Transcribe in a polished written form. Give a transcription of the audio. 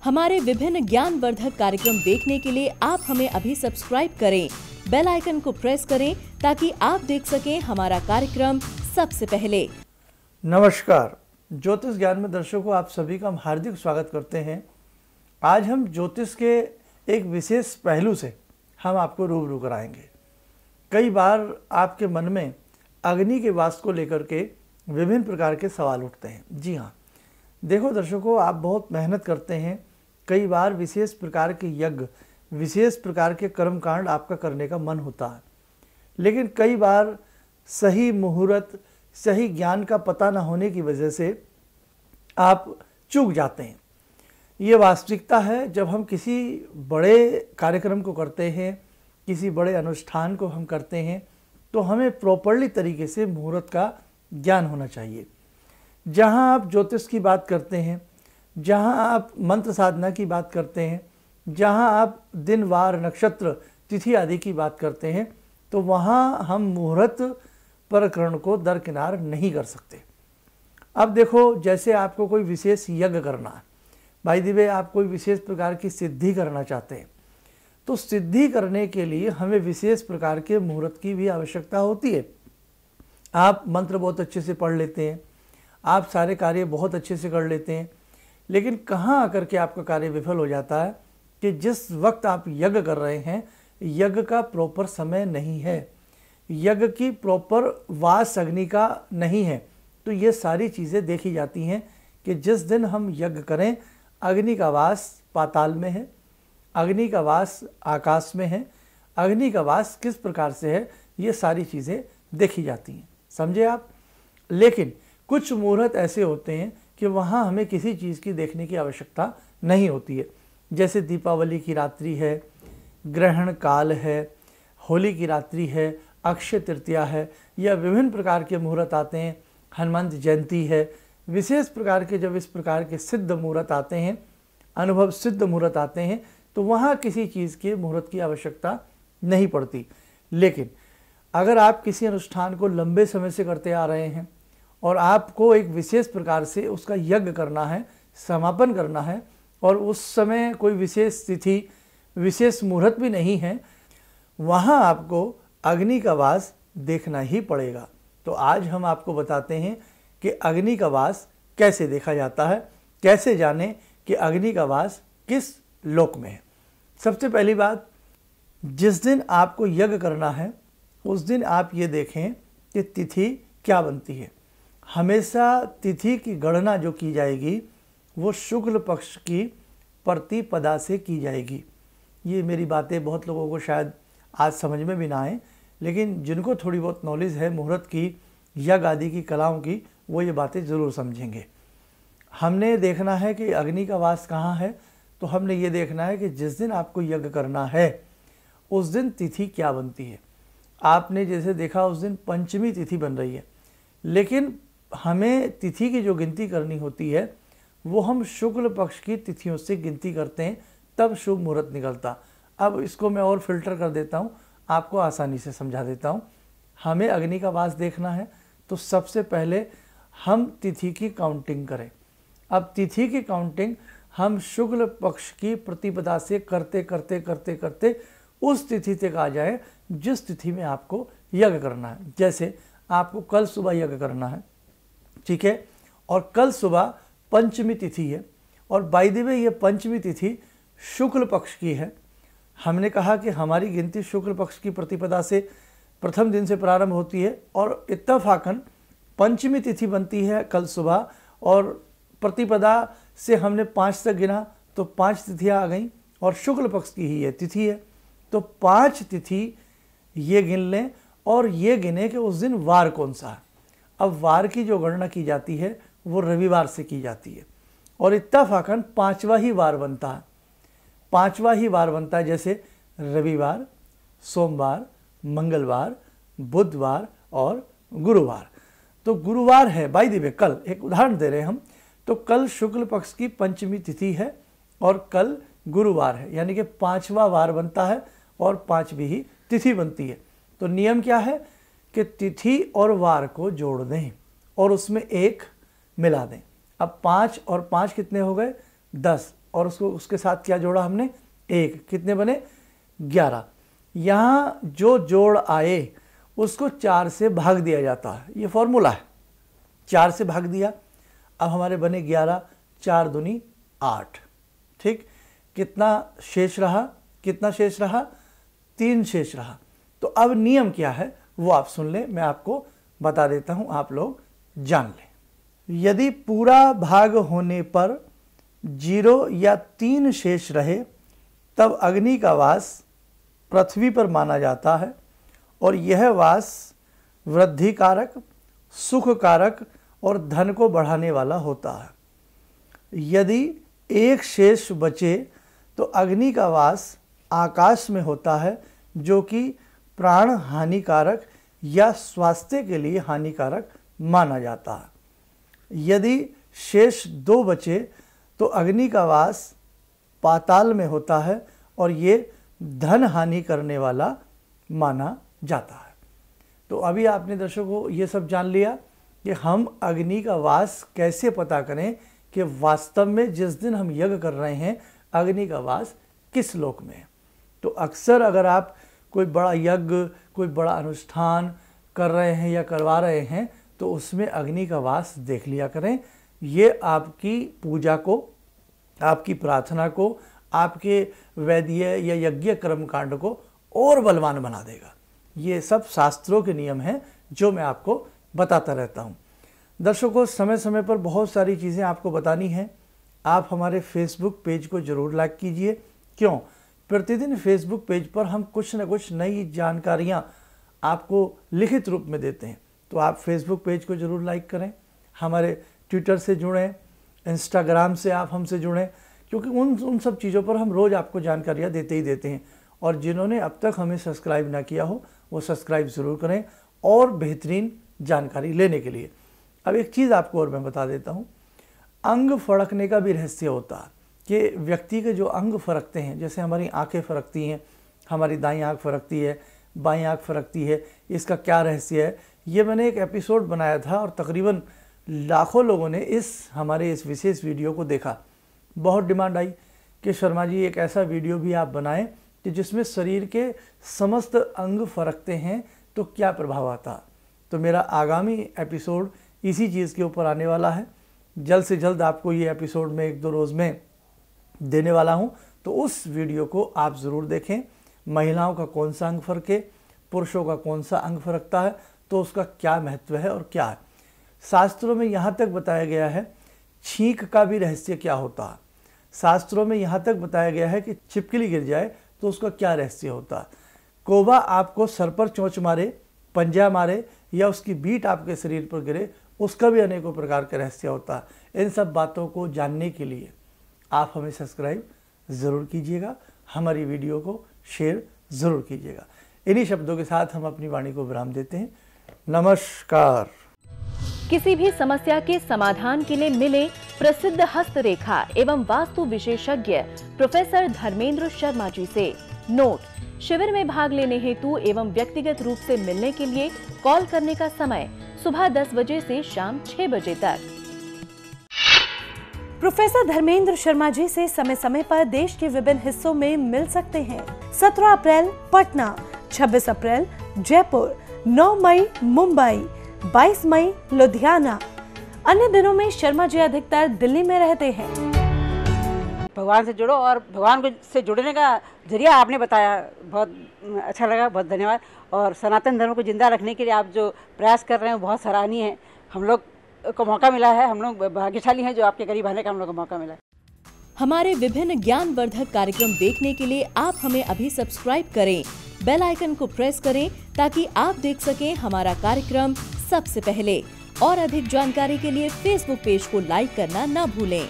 हमारे विभिन्न ज्ञानवर्धक कार्यक्रम देखने के लिए आप हमें अभी सब्सक्राइब करें, बेल आइकन को प्रेस करें ताकि आप देख सकें हमारा कार्यक्रम सबसे पहले। नमस्कार, ज्योतिष ज्ञान में दर्शकों आप सभी का हम हार्दिक स्वागत करते हैं। आज हम ज्योतिष के एक विशेष पहलू से हम आपको रूबरू कराएंगे। कई बार आपके मन में अग्नि के वास को लेकर के विभिन्न प्रकार के सवाल उठते हैं। जी हाँ, देखो दर्शकों, आप बहुत मेहनत करते हैं। कई बार विशेष प्रकार के यज्ञ, विशेष प्रकार के कर्मकांड आपका करने का मन होता है, लेकिन कई बार सही मुहूर्त, सही ज्ञान का पता न होने की वजह से आप चूक जाते हैं। ये वास्तविकता है। जब हम किसी बड़े कार्यक्रम को करते हैं, किसी बड़े अनुष्ठान को हम करते हैं, तो हमें प्रॉपरली तरीके से मुहूर्त का ज्ञान होना चाहिए। जहाँ आप ज्योतिष की बात करते हैं, जहाँ आप मंत्र साधना की बात करते हैं, जहाँ आप दिन वार नक्षत्र तिथि आदि की बात करते हैं, तो वहाँ हम मुहूर्त प्रकरण को दरकिनार नहीं कर सकते। अब देखो, जैसे आपको कोई विशेष यज्ञ करना है, भाई दिवे आप कोई विशेष प्रकार की सिद्धि करना चाहते हैं, तो सिद्धि करने के लिए हमें विशेष प्रकार के मुहूर्त की भी आवश्यकता होती है। आप मंत्र बहुत अच्छे से पढ़ लेते हैं, आप सारे कार्य बहुत अच्छे से कर लेते हैं, लेकिन कहाँ आकर के आपका कार्य विफल हो जाता है कि जिस वक्त आप यज्ञ कर रहे हैं, यज्ञ का प्रॉपर समय नहीं है, यज्ञ की प्रॉपर वास अग्नि का नहीं है। तो ये सारी चीज़ें देखी जाती हैं कि जिस दिन हम यज्ञ करें, अग्नि का वास पाताल में है, अग्नि का वास आकाश में है, अग्नि का वास किस प्रकार से है, ये सारी चीज़ें देखी जाती हैं। समझे आप? लेकिन कुछ मुहूर्त ऐसे होते हैं कि वहाँ हमें किसी चीज़ की देखने की आवश्यकता नहीं होती है। जैसे दीपावली की रात्रि है, ग्रहण काल है, होली की रात्रि है, अक्षय तृतीया है, या विभिन्न प्रकार के मुहूर्त आते हैं, हनुमान जयंती है। विशेष प्रकार के जब इस प्रकार के सिद्ध मुहूर्त आते हैं, अनुभव सिद्ध मुहूर्त आते हैं, तो वहाँ किसी चीज़ के मुहूर्त की आवश्यकता नहीं पड़ती। लेकिन अगर आप किसी अनुष्ठान को लंबे समय से करते आ रहे हैं और आपको एक विशेष प्रकार से उसका यज्ञ करना है, समापन करना है, और उस समय कोई विशेष तिथि, विशेष मुहूर्त भी नहीं है, वहाँ आपको अग्नि का वास देखना ही पड़ेगा। तो आज हम आपको बताते हैं कि अग्नि का वास कैसे देखा जाता है, कैसे जाने कि अग्नि का वास किस लोक में है। सबसे पहली बात, जिस दिन आपको यज्ञ करना है उस दिन आप ये देखें कि तिथि क्या बनती है। हमेशा तिथि की गणना जो की जाएगी वो शुक्ल पक्ष की प्रतिपदा से की जाएगी। ये मेरी बातें बहुत लोगों को शायद आज समझ में भी ना आए, लेकिन जिनको थोड़ी बहुत नॉलेज है मुहूर्त की, यज्ञ आदि की कलाओं की, वो ये बातें ज़रूर समझेंगे। हमने देखना है कि अग्नि का वास कहाँ है, तो हमने ये देखना है कि जिस दिन आपको यज्ञ करना है उस दिन तिथि क्या बनती है। आपने जैसे देखा उस दिन पंचमी तिथि बन रही है, लेकिन हमें तिथि की जो गिनती करनी होती है वो हम शुक्ल पक्ष की तिथियों से गिनती करते हैं, तब शुभ मुहूर्त निकलता। अब इसको मैं और फिल्टर कर देता हूँ, आपको आसानी से समझा देता हूँ। हमें अग्नि का वास देखना है तो सबसे पहले हम तिथि की काउंटिंग करें। अब तिथि की काउंटिंग हम शुक्ल पक्ष की प्रतिपदा से करते करते करते करते उस तिथि तक आ जाए जिस तिथि में आपको यज्ञ करना है। जैसे आपको कल सुबह यज्ञ करना है, ठीक है, और कल सुबह पंचमी तिथि है, और बाय द वे ये पंचमी तिथि शुक्ल पक्ष की है। हमने कहा कि हमारी गिनती शुक्ल पक्ष की प्रतिपदा से प्रथम दिन से प्रारंभ होती है, और इत्तफाकन पंचमी तिथि बनती है कल सुबह, और प्रतिपदा से हमने 5 तक गिना तो 5 तिथियाँ आ गई, और शुक्ल पक्ष की ही ये तिथि है, तो 5 तिथि ये गिन लें, और ये गिने कि उस दिन वार कौन सा है। अब वार की जो गणना की जाती है वो रविवार से की जाती है, और इत्तफाकन 5वां ही वार बनता है। 5वां ही वार बनता है, जैसे रविवार, सोमवार, मंगलवार, बुधवार और गुरुवार। तो गुरुवार है, बाय द वे कल, एक उदाहरण दे रहे हैं हम, तो कल शुक्ल पक्ष की पंचमी तिथि है और कल गुरुवार है, यानी कि 5वां वार बनता है और 5वीं ही तिथि बनती है। तो नियम क्या है कि तिथि और वार को जोड़ दें और उसमें 1 मिला दें। अब 5 और 5 कितने हो गए? 10। और उसके साथ क्या जोड़ा हमने, 1, कितने बने 11। यहाँ जो जोड़ आए उसको 4 से भाग दिया जाता है, ये फॉर्मूला है। 4 से भाग दिया, अब हमारे बने 11, 4 दूनी 8। ठीक, कितना शेष रहा, कितना शेष रहा, 3 शेष रहा। तो अब नियम क्या है वो आप सुन लें, मैं आपको बता देता हूं, आप लोग जान लें। यदि पूरा भाग होने पर 0 या 3 शेष रहे तब अग्नि का वास पृथ्वी पर माना जाता है और यह वास वृद्धि कारक, सुख कारक और धन को बढ़ाने वाला होता है। यदि 1 शेष बचे तो अग्नि का वास आकाश में होता है, जो कि प्राण हानिकारक या स्वास्थ्य के लिए हानिकारक माना जाता है। यदि शेष 2 बचे तो अग्नि का वास पाताल में होता है और ये धन हानि करने वाला माना जाता है। तो अभी आपने दर्शकों ये सब जान लिया कि हम अग्नि का वास कैसे पता करें कि वास्तव में जिस दिन हम यज्ञ कर रहे हैं अग्नि का वास किस लोक में है। तो अक्सर अगर आप कोई बड़ा यज्ञ, कोई बड़ा अनुष्ठान कर रहे हैं या करवा रहे हैं तो उसमें अग्नि का वास देख लिया करें। ये आपकी पूजा को, आपकी प्रार्थना को, आपके वैदिक या यज्ञ कर्मकांड को और बलवान बना देगा। ये सब शास्त्रों के नियम हैं जो मैं आपको बताता रहता हूँ। दर्शकों, समय समय पर बहुत सारी चीज़ें आपको बतानी हैं। आप हमारे फेसबुक पेज को ज़रूर लाइक कीजिए। क्यों? प्रतिदिन फेसबुक पेज पर हम कुछ न कुछ नई जानकारियाँ आपको लिखित रूप में देते हैं। तो आप फेसबुक पेज को ज़रूर लाइक करें, हमारे ट्विटर से जुड़ें, इंस्टाग्राम से आप हमसे जुड़ें, क्योंकि उन सब चीज़ों पर हम रोज़ आपको जानकारियाँ देते ही देते हैं। और जिन्होंने अब तक हमें सब्सक्राइब ना किया हो वो सब्सक्राइब ज़रूर करें और बेहतरीन जानकारी लेने के लिए। अब एक चीज़ आपको और मैं बता देता हूँ, अंग फड़कने का भी रहस्य होता है कि व्यक्ति के जो अंग फड़कते हैं, जैसे हमारी आंखें फड़कती हैं, हमारी दाईं आंख फड़कती है, बाईं आंख फड़कती है, इसका क्या रहस्य है, ये मैंने एक एपिसोड बनाया था और तकरीबन लाखों लोगों ने हमारे इस विशेष वीडियो को देखा। बहुत डिमांड आई कि शर्मा जी एक ऐसा वीडियो भी आप बनाएं कि जिसमें शरीर के समस्त अंग फड़कते हैं तो क्या प्रभाव आता। तो मेरा आगामी एपिसोड इसी चीज़ के ऊपर आने वाला है। जल्द से जल्द आपको ये एपिसोड में 1-2 रोज़ में देने वाला हूँ, तो उस वीडियो को आप ज़रूर देखें। महिलाओं का कौन सा अंग फड़के, पुरुषों का कौन सा अंग फड़कता है, तो उसका क्या महत्व है और क्या है। शास्त्रों में यहाँ तक बताया गया है छींक का भी रहस्य क्या होता है। शास्त्रों में यहाँ तक बताया गया है कि छिपकली गिर जाए तो उसका क्या रहस्य होता है। कौवा आपको सर पर चोंच मारे, पंजा मारे या उसकी बीट आपके शरीर पर गिरे, उसका भी अनेकों प्रकार का रहस्य होता है। इन सब बातों को जानने के लिए आप हमें सब्सक्राइब ज़रूर कीजिएगा, हमारी वीडियो को शेयर ज़रूर कीजिएगा। इन्हीं शब्दों के साथ हम अपनी वाणी को विराम देते हैं। नमस्कार। किसी भी समस्या के समाधान के लिए मिले प्रसिद्ध हस्तरेखा एवं वास्तु विशेषज्ञ प्रोफेसर धर्मेंद्र शर्मा जी से। नोट: शिविर में भाग लेने हेतु एवं व्यक्तिगत रूप से मिलने के लिए कॉल करने का समय सुबह 10 बजे से शाम 6 बजे तक। प्रोफेसर धर्मेंद्र शर्मा जी से समय समय पर देश के विभिन्न हिस्सों में मिल सकते हैं। 17 अप्रैल पटना, 26 अप्रैल जयपुर, 9 मई मुंबई, 22 मई लुधियाना। अन्य दिनों में शर्मा जी अधिकतर दिल्ली में रहते हैं। भगवान से जुड़ो और भगवान को से जुड़ने का जरिया आपने बताया, बहुत अच्छा लगा, बहुत धन्यवाद। और सनातन धर्म को जिंदा रखने के लिए आप जो प्रयास कर रहे हैं बहुत सराहनीय है। हम लोग को मौका मिला है, हम लोग भाग्यशाली हैं जो आपके करीब आने का हम लोग को मौका मिला है। हमारे विभिन्न ज्ञानवर्धक कार्यक्रम देखने के लिए आप हमें अभी सब्सक्राइब करें, बेल आइकन को प्रेस करें ताकि आप देख सकें हमारा कार्यक्रम सबसे पहले। और अधिक जानकारी के लिए फेसबुक पेज को लाइक करना न भूलें।